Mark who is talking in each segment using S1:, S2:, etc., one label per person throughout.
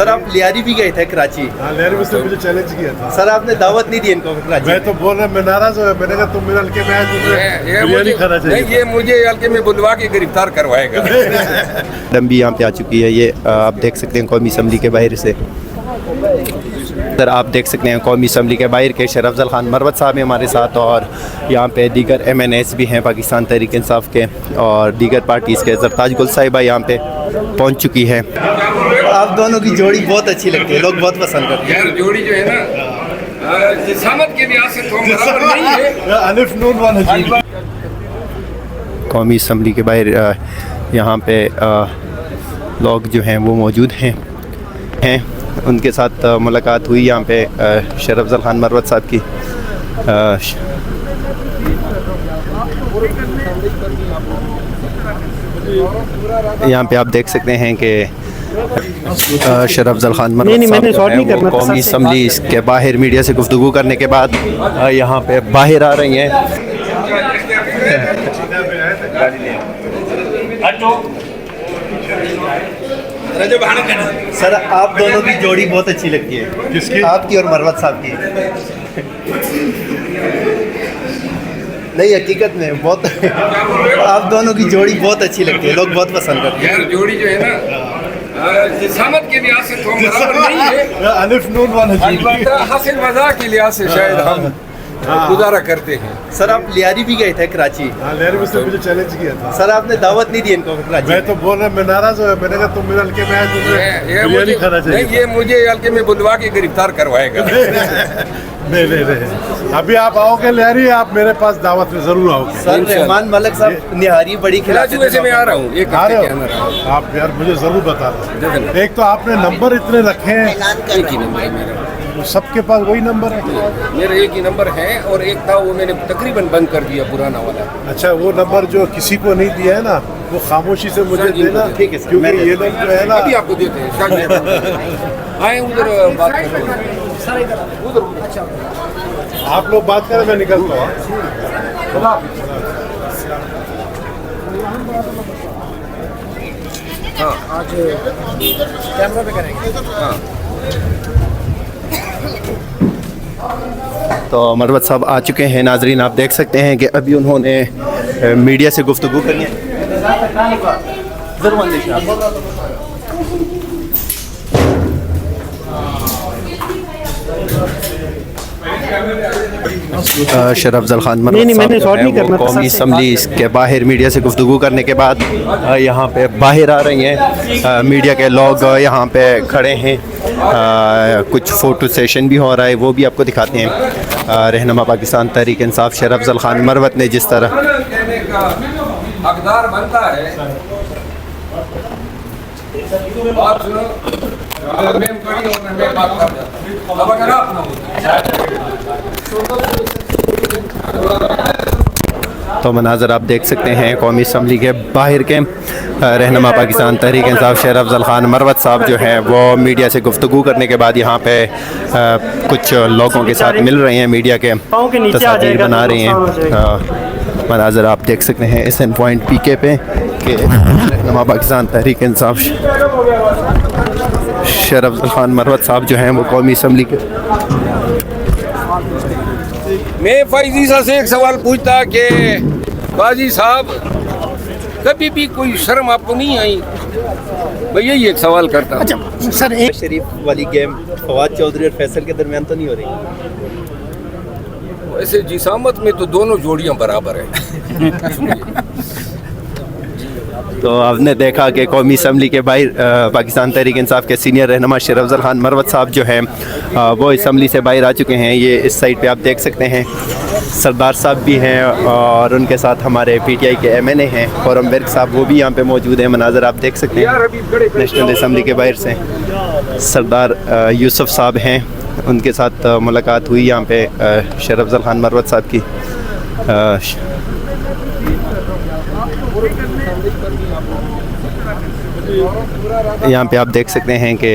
S1: Sir आप लियारी भी गए थे कराची?
S2: हाँ, लियारी में से मुझे चैलेंज किया था।
S1: सर आपने दावत नहीं दी इनको कराची?
S2: मैं तो बोल रहा, मैं नाराज हो, मैंने कहा तुम मेरे हल्के में आए, तुम्हें बिरयानी खाना चाहिए।
S3: नहीं, ये मुझे हल्के में बुलवा के गिरफ्तार करवाएगा।
S1: मैडम भी यहाँ पे आ चुकी है, ये आप देख सकते हैं कौमी असम्बली के बाहर से। सर आप देख सकते हैं कौमी असम्बली के बाहर के शरफ अफजल खान मरवत साहब हैं हमारे साथ, और यहाँ पे दीगर MNAs भी हैं पाकिस्तान तहरीक इंसाफ के, और दीगर पार्टीज़ के। जरताज गुल साहिबा यहाँ पे पहुँच चुकी है। आप दोनों की जोड़ी बहुत अच्छी लगती है, लोग बहुत पसंद करते हैं।
S3: यार जोड़ी जो है ना, जिसामत के लिहाज से तो बराबर नहीं है।
S2: अलिफ नून वाला जोड़ी।
S1: कौमी असम्बली के बाहर यहाँ पे लोग जो हैं वो मौजूद हैं, उनके साथ मुलाकात हुई यहाँ पे शरफ अफजल खान मरवत साहब की। यहाँ पे आप देख सकते हैं कि शरफ अफजल खान मरवत साहब वो कौमी असम्बली के बाहर मीडिया से गुफ्तगू करने के बाद यहाँ पे बाहर आ रही हैं। सर आप दोनों की जोड़ी बहुत अच्छी लगती है।
S2: किसकी?
S1: आपकी और मरवत साहब की। नहीं हकीकत में बहुत आप दोनों की जोड़ी बहुत अच्छी लगती है, लोग बहुत पसंद करते हैं।
S3: यार जोड़ी जो है ना, जिसामत के लिहाज से तो बराबर नहीं है।
S2: अलिफ नून वाला जोड़ी।
S3: हासिल मज़ाक के लिहाज से शायद हम गुजारा करते हैं।
S1: सर आप लियारी भी गए थे कराची?
S2: हाँ, लियारी में से मुझे चैलेंज किया था।
S1: सर आपने दावत नहीं दी इनको कराची?
S2: मैं तो बोल रहा, मैं नाराज हो, मैंने कहा तुम मेरे हल्के में आए, तुम्हें बिरयानी खाना चाहिए।
S3: नहीं, ये मुझे हल्के में बुलवा के गिरफ्तार करवाएगा।
S2: नहीं, अभी आप आओगे लियारी, आप मेरे पास दावत में जरूर आओगे।
S1: सर रहमान मलिक साहब निहारी बड़ी खिलाते थे।
S3: वैसे मैं आ रहा हूँ, एक
S2: आ
S3: हफ्ते
S2: रहे
S3: के अंदर
S2: हो आप? यार मुझे जरूर बता दो। एक तो आपने नंबर इतने रखे हैं,
S3: एक ही नंबर है मेरा।
S2: सबके पास वही नंबर है?
S3: मेरा एक ही नंबर है, और एक था वो मैंने तकरीबन बंद कर दिया, पुराना वाला।
S2: अच्छा, वो नंबर जो किसी को नहीं दिया है ना, वो खामोशी से मुझे देना।
S1: ठीक है सर,
S2: क्योंकि ये लोग जो है ना,
S3: अभी आपको देते हैं। आए उधर बात करें, उधर। अच्छा,
S2: आप लोग बात करें, मैं निकलता हूँ।
S3: हाँ,
S4: आज कैमरा पे करेंगे।
S3: हाँ।
S1: तो मरवत साहब आ चुके हैं। नाजरीन आप देख सकते हैं कि अभी उन्होंने मीडिया से गुफ्तगू करनी है। शरफ अफजल खान मरवत साहब कौमी असम्बली के बाहर मीडिया से गुफ्तगू करने के बाद यहाँ पे बाहर आ रही हैं। मीडिया के लोग यहाँ पे खड़े हैं, कुछ फ़ोटो सेशन भी हो रहा है, वो भी आपको दिखाते हैं। रहनुमा पाकिस्तान तहरीक इंसाफ शरफ अफजल खान मरवत ने जिस तरह
S3: हकदार बनता है, बात सुनो। मैं बड़ी हूं, मैं बात कर जाता हूं। अब अगर आप ना
S1: तो मनाजर आप देख सकते हैं कौमी असम्बली के बाहर के। रहनुमा पाकिस्तान तहरीक इंसाफ शरफ अफजल खान मरवत साहब जो हैं वो मीडिया से गुफ्तगू करने के बाद यहाँ पे कुछ लोगों के साथ मिल रहे हैं, मीडिया के तस्वीर बना रहे हैं। मनाजर आप देख सकते हैं SN पॉइंट PK पे कि रहनुमा पाकिस्तान तहरीक इंसाफ शरफ अफजल खान मरवत साहब जो हैं वो कौमी असम्बली के।
S3: मैं फैजी साहब से एक सवाल पूछता कि बाजी साहब कभी भी कोई शर्म आपको नहीं आई? मैं यही एक सवाल करता हूँ।
S4: अच्छा सर, एक
S1: शरीफ वाली गेम फवाद चौधरी और फैसल के दरमियान तो नहीं हो रही?
S3: वैसे जिसामत में तो दोनों जोड़ियाँ बराबर हैं।
S1: तो आपने देखा कि कौमी असम्बली के बाहर पाकिस्तान तहरीक इंसाफ के सीनियर रहनुमा शरफ अफजल खान मरवत साहब जो हैं वो असम्बली से बाहर आ चुके हैं। ये इस साइड पे आप देख सकते हैं सरदार साहब भी हैं, और उनके साथ हमारे PTI के MNA हैं खुर्रम बेग साहब, वो भी यहाँ पे मौजूद हैं। मनाजर आप देख सकते हैं नेशनल असम्बली के बाहर से। सरदार यूसुफ साहब हैं, उनके साथ मुलाकात हुई यहाँ पे शरफ अफजल खान मरवत साहब की। यहाँ पे आप देख सकते हैं कि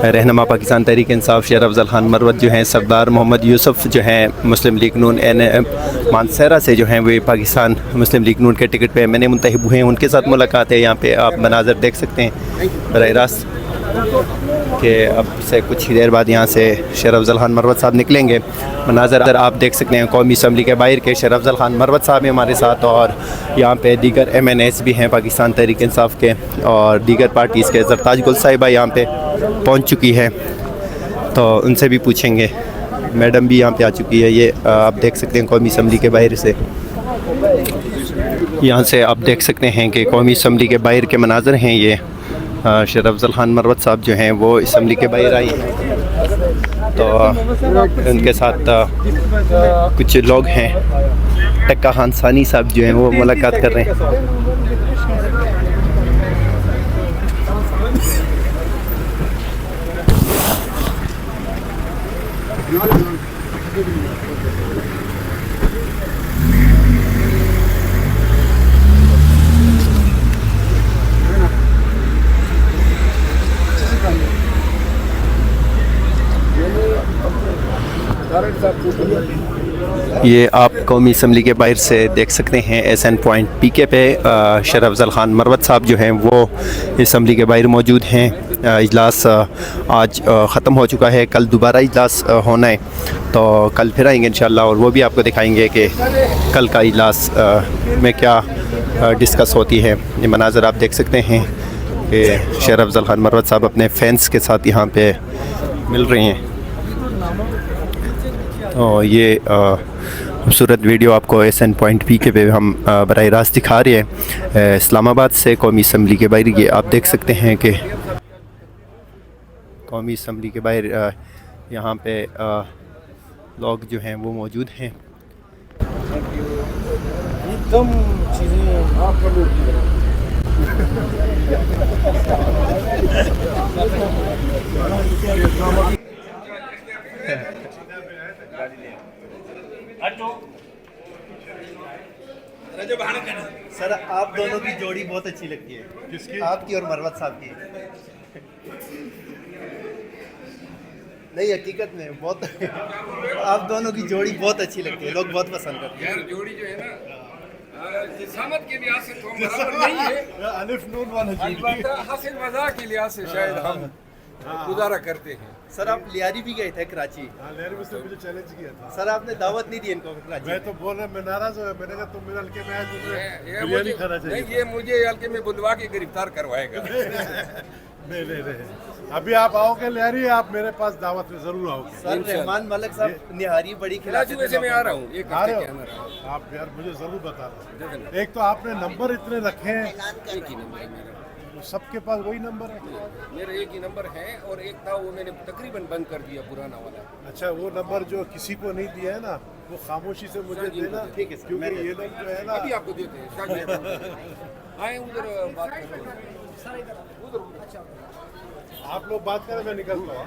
S1: रहनुमा पाकिस्तान तहरीक इंसाफ शरफ अफजल खान मरवत जो हैं सरदार मोहम्मद यूसुफ जो हैं मुस्लिम लीग नून मानसरा से जो हैं वे पाकिस्तान मुस्लिम लीग नून के टिकट पे MNA मुंतखब हुए हैं, उनके साथ मुलाकात है। यहाँ पे आप मनाजर देख सकते हैं बराह रास्त। कि अब से कुछ ही देर बाद यहाँ से शेर अफजल खान मरवत साहब निकलेंगे। मनाज़र आप देख सकते हैं कौमी असम्बली के बाहर के शेर अफजल खान मरवत साहब हैं हमारे साथ, और यहाँ पे दीगर MNAs भी हैं पाकिस्तान तहरीक इंसाफ के, और दीगर पार्टीज़ के। ज़रताज गुल साहिबा यहाँ पे पहुँच चुकी है, तो उनसे भी पूछेंगे। मैडम भी यहाँ पे आ चुकी है। ये आप देख सकते हैं कौमी असम्बली के बाहर से, यहाँ से आप देख सकते हैं कि कौमी असम्बली के बाहर के मनाज़र हैं। ये शेर अफजल खान मरवत साहब जो हैं वो असम्बली के बाहर आई हैं, तो उनके साथ कुछ लोग हैं। टक्का खान सानी साहब जो हैं वो मुलाकात कर रहे हैं। ये आप कौमी असम्बली के बाहर से देख सकते हैं SN पॉइंट PK पे शेर अफजल खान मरवत साहब जो हैं वो असम्बली के बाहर मौजूद हैं। इजलास आज ख़त्म हो चुका है, कल दोबारा इजलास होना है, तो कल फिर आएंगे इंशाल्लाह, और वो भी आपको दिखाएंगे कि कल का इजलास में क्या डिस्कस होती है। ये मनाज़र आप देख सकते हैं कि शेर अफजल खान मरवत साहब अपने फैंस के साथ यहाँ पे मिल रहे हैं। और ये खूबसूरत वीडियो आपको SN पॉइंट PK पे हम बराह रास्त दिखा रहे हैं इस्लामाबाद से कौमी असम्बली के बाहर। ये आप देख सकते हैं कि कौमी असम्बली के बाहर यहाँ पे लोग जो हैं वो मौजूद हैं।
S4: एकदम चीज़ें आप कर लो।
S1: सर आप दोनों की जोड़ी बहुत अच्छी लगती है।
S2: किसकी?
S1: आपकी और मरवत साहब की। नहीं हकीकत में बहुत आप दोनों की जोड़ी बहुत अच्छी लगती है, लोग बहुत पसंद करते हैं।
S3: यार जोड़ी जो है ना जिसामत के लिहाज से तो हम बराबर नहीं है,
S2: अलिफ नून वाला जोड़ी।
S3: अलबत्ता हंसी मजाक के लिहाज से शायद हम गुजारा करते हैं।
S1: सर आप लियारी भी गए थे कराची।
S2: हाँ, लहरी में से मुझे चैलेंज किया था।
S1: सर आपने दावत नहीं दी इनको कराची।
S2: मैं तो बोल रहा, मैं नाराज हुआ। मैंने कहा तुम मेरे हल्के में आए, तुमने
S3: ये
S2: बिरयानी
S3: मुझे-
S2: खाना चाहिए।
S3: नहीं, ये मुझे हल्के में बुलवा के गिरफ्तार करवाएगा।
S2: नहीं। अभी आप आओगे लहरी, आप मेरे पास दावत में जरूर आओगे।
S1: सर रहमान मलिक साहब निहारी बड़ी खिलाते
S3: कराची वैसे मैं आ रहा हूँ, एक
S2: आ
S3: हफ्ते
S2: रहे
S3: के अंदर आ रहा हूँ।
S2: हो आप यार, मुझे जरूर बताना। एक तो आपने नंबर इतने रखे हैं,
S3: एक ही नंबर है मेरा,
S2: सबके पास वही नंबर है।
S3: मेरा एक ही नंबर है, और एक था वो मैंने तकरीबन बंद कर दिया, पुराना वाला।
S2: अच्छा, वो नंबर जो किसी को नहीं दिया है ना, वो खामोशी से मुझे देना।
S1: ठीक है सर,
S2: क्योंकि
S1: मैं-
S2: ये लोग जो है ना,
S3: अभी आपको देते हैं शायद आए उधर बात करें।
S2: आप लोग बात करें, मैं निकलता हूँ।